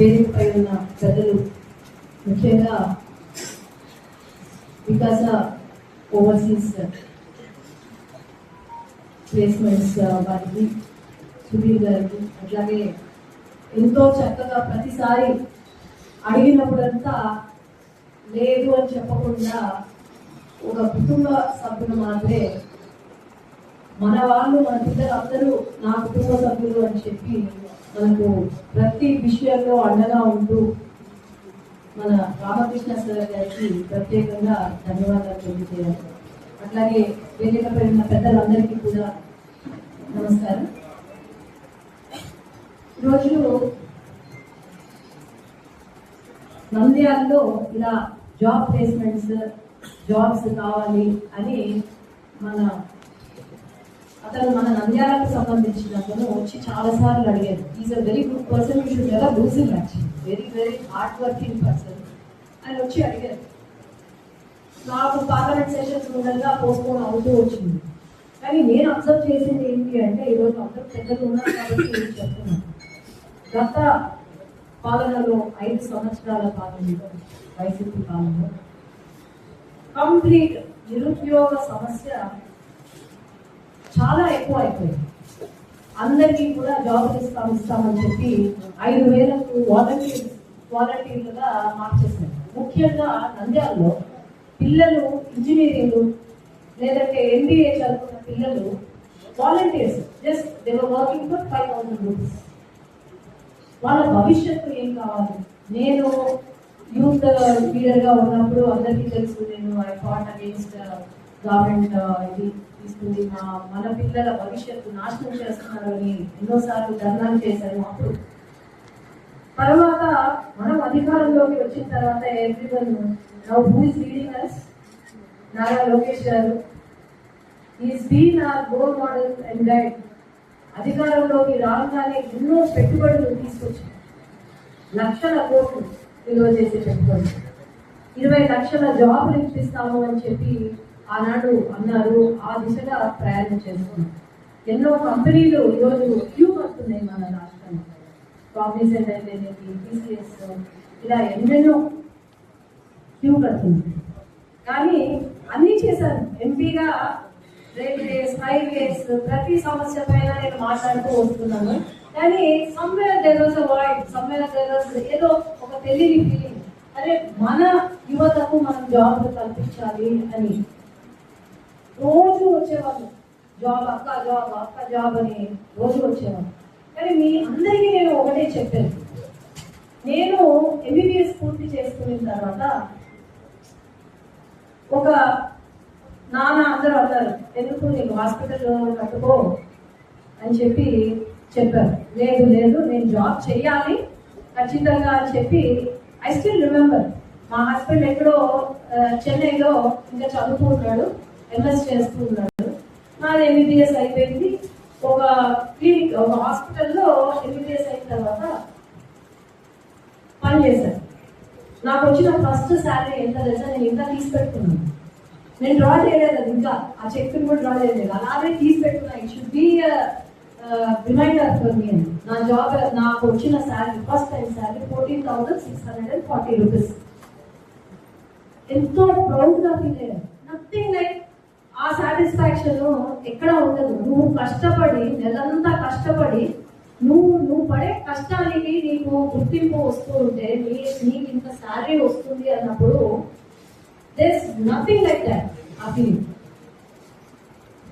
వేదికపై ఉన్న పెద్దలు, ముఖ్యంగా వికాస ఓవర్సీస్ ప్లేస్మెంట్స్ వారికి, సుధీర్ గారికి, అట్లాగే ఎంతో చక్కగా ప్రతిసారి అడిగినప్పుడంతా లేదు అని చెప్పకుండా ఒక కుటుంబ సభ్యులు మాత్రమే మన వాళ్ళు, మన పిల్లలు అందరూ నా కుటుంబ సభ్యులు అని చెప్పి మనకు ప్రతి విషయంలో అండగా ఉంటూ మన రామకృష్ణ సార్ గారికి ప్రత్యేకంగా ధన్యవాదాలు తెలియజేయాలి. అట్లాగే వేదికపై ఉన్న పెద్దలందరికీ కూడా నమస్కారం. ఈరోజు నంద్యాలలో ఇలా జాబ్ ప్లేస్మెంట్స్, జాబ్స్ కావాలి అని అతను మన నంద్యాలకు సంబంధించిన అతను వచ్చి చాలాసార్లు అడిగారు. Is a very good person, you should never loose him. Actually very very hard working person. ఆయన వచ్చి అడిగారు. నాకు పార్లమెంట్ సెషన్స్ ఉండగా పోస్ట్పోన్ అవుతూ వచ్చింది. కానీ నేను అబ్జర్వ్ చేసింది ఏంటి అంటే, ఈరోజు అందరూ పెద్దలు ఉన్నారు కాబట్టి చెప్తున్నాను. గత పాలనలో 5 సంవత్సరాల పాలనలో, వైసీపీ పాలనలో కంప్లీట్ నిరుద్యోగ సమస్య చాలా ఎక్కువ అయిపోయింది. అందరికీ కూడా జాబ్ ఇస్తామని చెప్పి 5,000కు వాలంటీర్లుగా మార్చేశారు. ముఖ్యంగా నంద్యాలలో పిల్లలు ఇంజనీరింగ్ లేదంటే MBA చదువుకున్న పిల్లలు volunteers, just they were working for 5,000 rupees. వాళ్ళ భవిష్యత్తు ఏం కావాలి? నేను యూత్ లీడర్గా ఉన్నప్పుడు అందరికీ తెలుసు, నేను ఐ ఫాట్ అగేన్స్ట్ గవర్నమెంట్ ఇది తీసుకుంది, మన పిల్లల భవిష్యత్తు నాశనం చేస్తున్నారు అని ఎన్నోసార్లు ధర్నాలు చేశాను. అప్పుడు తర్వాత మనం అధికారంలోకి వచ్చిన తర్వాత everyone now who is leading us, Nara Lokesh గారు, is been our role model and guide. అధికారంలోకి రాగానే ఎన్నో పెట్టుబడులు తీసుకొచ్చారు. లక్షల కోట్లు విలువ చేసే పెట్టుబడులు, 20 లక్షల జాబులు ఇప్పిస్తాము అని చెప్పి ఆనాడు అన్నారు. ఆ దిశగా ప్రయాణం చేస్తున్నారు. ఎన్నో కంపెనీలు ఈరోజు క్యూ వస్తున్నాయి మన రాష్ట్రంలో. కాగ్నిజెంట్ అయితేనేది, TCS, ఇలా ఎన్నెన్నో క్యూ కడుతుంది. కానీ అన్నీ చేశాను. ఎంపీగా రైల్వేస్, హైవేస్, ప్రతి సమస్య పైన నేను మాట్లాడుతూ వస్తున్నాను. కానీ somewhere there was a void, somewhere there was ఏదో ఒక తెలియని ఫీలింగ్, అరే మన యువతకు మనం జాబ్ కల్పించాలి అని. రోజు వచ్చేవాళ్ళు, జాబ్ అక్క జాబ్, అక్క జాబ్ అని రోజు వచ్చేవాళ్ళు. కానీ మీ అందరికీ నేను ఒకటే చెప్పాను, నేను MBBS పూర్తి చేసుకున్న తర్వాత ఒక నాన్న అందరూ అన్నారు, ఎందుకు నీకు హాస్పిటల్ కట్టుకో అని చెప్పి చెప్పారు. లేదు లేదు, నేను జాబ్ చేయాలి ఖచ్చితంగా అని చెప్పి. ఐ స్టిల్ రిమెంబర్, మా హస్బెండ్ ఎక్కడో చెన్నైలో ఇంకా చదువుతూ ఉన్నాడు, MS చేస్తూ ఉన్నాడు. నాది MBBS అయిపోయింది. ఒక క్లినిక్, ఒక హాస్పిటల్లో MBBS అయిన తర్వాత పని చేశాను. నాకు వచ్చిన ఫస్ట్ శాలరీ ఎంత తెలుసా? నేను ఇంకా తీసి పెట్టుకున్నాను. నేను డ్రా చేయలేదు, అది ఇంకా ఆ చెక్ కూడా డ్రా చేయలేదు, అలాగే తీసి పెట్టుకున్నా. It should be reminder for me అని. నా జాబ్, నాకు వచ్చిన salary, first time salary 14,640 rupees. ఎంతో ప్రౌడ్గా ఫీల్ అయ్యాను. నథింగ్ లైక్ ఆ సాటిస్ఫాక్షన్ ఎక్కడ ఉండదు. నువ్వు కష్టపడి, నెలంతా కష్టపడి, నువ్వు పడే కష్టానికి నీకు గుర్తింపు వస్తూ ఉంటే, నీకు ఇంత శాలరీ వస్తుంది అన్నప్పుడు there's nothing like that. ఆ ఫీలింగ్.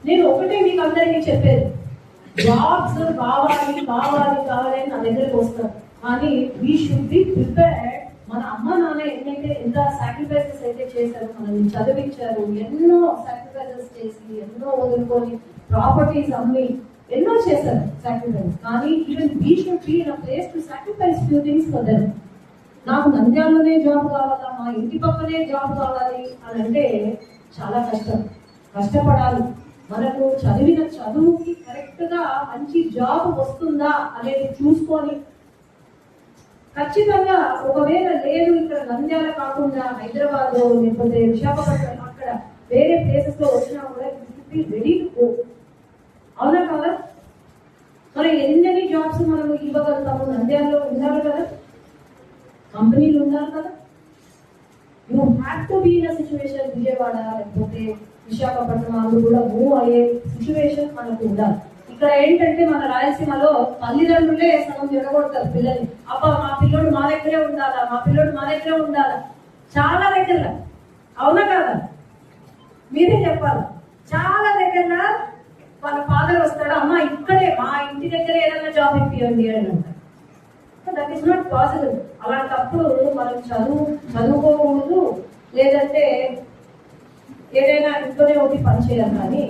నేను ఒకటే మీకు అందరికీ చెప్పేది, జాబ్స్ కావాలి కావాలి కావాలి అని నా దగ్గరికి వస్తారు. కానీ వీ షుడ్ బి ప్రిపేర్డ్. మన అమ్మ నాన్న ఎంత సాక్రిఫైసెస్ అయితే చేశారు, మనల్ని చదివించారు, ఎన్నో సాక్రిఫైసెస్ చేసి, ఎన్నో వదులుకొని, ప్రాపర్టీస్ అమ్మి ఎన్నో చేశారు సాక్రిఫైస్. కానీ even we should be in a place to sacrifice few things for them. నాకు నంద్యాలలోనే జాబ్ కావాలా, మా ఇంటి పక్కనే జాబ్ కావాలి అని అంటే చాలా కష్టం. కష్టపడాలి. మనకు చదివిన చదువుకి కరెక్ట్గా గా మంచి జాబ్ వస్తుందా అనేది చూసుకొని ఖచ్చితంగా ఒకవేళ లేదు ఇక్కడ నంద్యాల కాకుండా హైదరాబాద్ లేకపోతే విశాఖపట్నం అక్కడ వేరే ప్లేసెస్ లో వచ్చినా కూడా రెడీ టు గో. అవునా కదా? మరి ఎన్ని జాబ్స్ మనం ఇవ్వగలుగుతాము? నంద్యాలలో ఉన్నారు కదా, కంపెనీలు ఉన్నారు కదా. You have to be in situation Vijayawada లేకపోతే విశాఖపట్నం వాళ్ళు కూడా మూవ్ అయ్యే సిచ్యువేషన్ మనకు ఉండాలి. ఇక్కడ ఏంటంటే మన రాయలసీమలో తల్లిదండ్రులే సగం జరగకూడతారు పిల్లల్ని. అబ్బా మా పిల్లోడు మా దగ్గరే ఉండాలా, మా పిల్లోడు మా దగ్గరే ఉండాలా, చాలా దగ్గర. అవునా కదా? మీరే చెప్పాలి. చాలా దగ్గర వాళ్ళ ఫాదర్ వస్తాడు, అమ్మ ఇక్కడే మా ఇంటి దగ్గర ఏదైనా జాబ్ ఇప్పియండి అని అంటారు. That is not possible. అలాంటప్పుడు మనం చదువుకోకూడదు, లేదంటే ఏదైనా ఇంట్లోనే ఒకటి పని చేయాలి. కానీ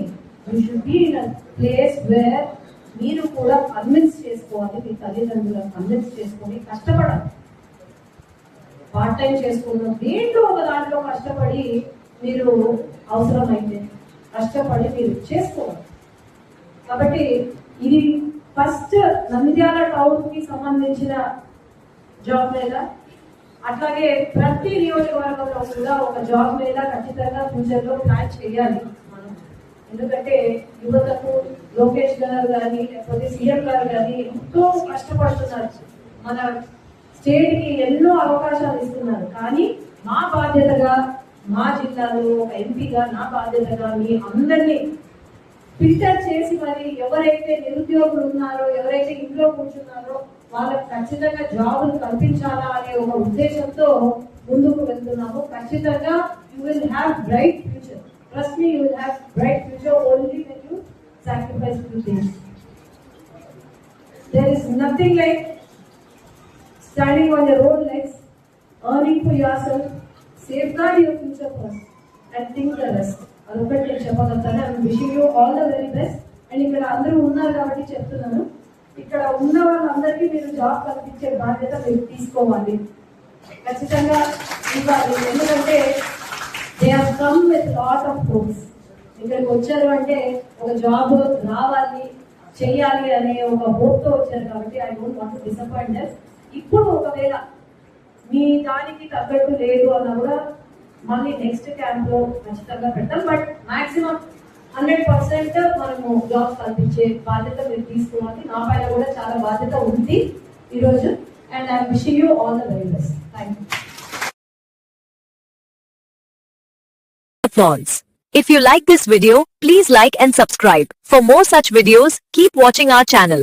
you should be in a place where మీరు కూడా కన్విన్స్ చేసుకోవాలి, మీ తల్లిదండ్రులను కన్విన్స్ చేసుకొని కష్టపడాలి. పార్ట్ టైం చేసుకున్న దేంట్లో ఒక దాంట్లో కష్టపడి మీరు అవసరమైతే కష్టపడి మీరు చేసుకోవాలి. కాబట్టి ఇది ఫస్ట్ నంద్యాల టౌన్ కి సంబంధించిన జాబ్ మేళా. అట్లాగే ప్రతి నియోజకవర్గంలో కూడా ఒక జాబ్ మేళా ఖచ్చితంగా ఫ్యూచర్ లో ప్లాన్ చేయాలి మనం. ఎందుకంటే యువతకు లోకేష్ గారు కానీ లేకపోతే సీఎం గారు కానీ ఎంతో కష్టపడుతున్నారు, మన స్టేట్ కి ఎన్నో అవకాశాలు ఇస్తున్నారు. కానీ మా బాధ్యతగా, మా జిల్లాలో ఒక ఎంపీగా నా బాధ్యతగా మీ అందరినీ ఫిల్టర్ చేసి మరి ఎవరైతే నిరుద్యోగులు ఉన్నారో, ఎవరైతే ఇంట్లో కూర్చున్నారో వాళ్ళకి ఖచ్చితంగా జాబులు కల్పించాలా అనే ఒక ఉద్దేశంతో ముందుకు వెళ్తున్నాము. ఖచ్చితంగా you will have bright future. Trust me, you will have bright future only when you sacrifice few things. There is nothing like standing on your own legs, earning for yourself, safeguard your future first and think the rest. అదొకటి నేను చెప్పగలుగుతాను. I'm wishing you all the very best. And ఇక్కడ అందరూ ఉన్నారు కాబట్టి చెప్తున్నాను, ఇక్కడ ఉన్న వాళ్ళందరికీ మీరు జాబ్ కల్పించే బాధ్యత మీరు తీసుకోవాలి, ఖచ్చితంగా ఇవ్వాలి. ఎందుకంటే they have come with lot of hopes. ఇక్కడికి వచ్చారు అంటే ఒక జాబ్ రావాలి, చెయ్యాలి అనే ఒక హోప్తో వచ్చారు కాబట్టి I don't want to disappoint them. ఇప్పుడు ఒకవేళ మీ దానికి తగ్గట్టు లేదు అన్నా కూడా మళ్ళీ నెక్స్ట్ క్యాంప్ లో ఖచ్చితంగా పెడతాం. బట్ మాక్సిమం 100% మనము జాబ్ కల్పించే బాధ్యత మీరు తీసుకోవాలి. నా పైన కూడా చాలా బాధ్యత ఉంది ఈరోజు. And I'm wishing you all the very best. Thank you. If you like this video, please like and subscribe. For more such videos, keep watching our channel.